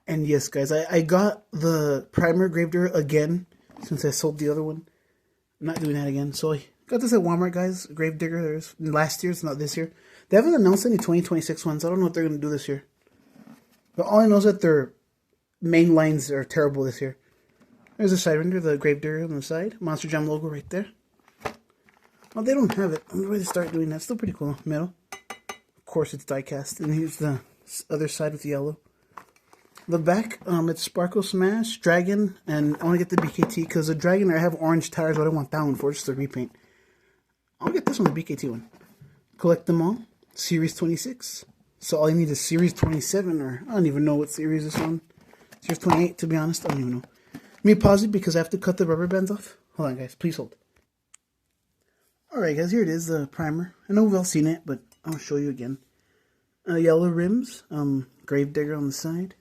And yes, guys, I got the primer Gravedigger again since I sold the other one. I'm not doing that again. So I got this at Walmart, guys. Gravedigger. There's last year's, not this year. They haven't announced any 2026 ones. I don't know what they're going to do this year. But all I know is that their main lines are terrible this year. There's a side render, the Gravedigger on the side. Monster Jam logo right there. Oh, they don't have it. I'm ready to start doing that. Still pretty cool. Metal. Of course, it's die cast. And here's the other side with the yellow. The back, it's Sparkle Smash, Dragon, and I want to get the BKT because the Dragon, I have orange tires, but I want that one for just the repaint. I'll get this one, the BKT one. Collect them all. Series 26. So all you need is Series 27, or I don't even know what series this one. Series 28, to be honest. I don't even know. Let me pause it because I have to cut the rubber bands off. Hold on, guys. Please hold. Alright, guys. Here it is, the primer. I know we've all seen it, but I'll show you again. Yellow rims. Gravedigger on the side.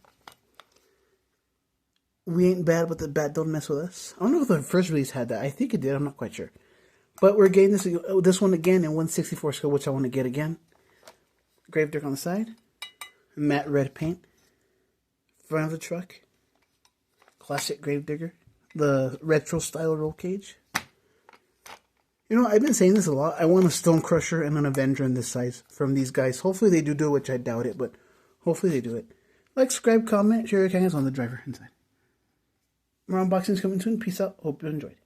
We ain't bad, but the bat don't mess with us. I don't know if the first release had that. I think it did. I'm not quite sure. But we're getting this one again in 1/64 scale, which I want to get again. Gravedigger on the side. Matte red paint. Front of the truck. Classic Gravedigger. The retro style roll cage. You know, I've been saying this a lot. I want a Stone Crusher and an Avenger in this size from these guys. Hopefully they do it, which I doubt it, but hopefully they do it. Like, subscribe, comment, share your comments on the driver inside. More unboxings coming soon. Peace out. Hope you enjoyed.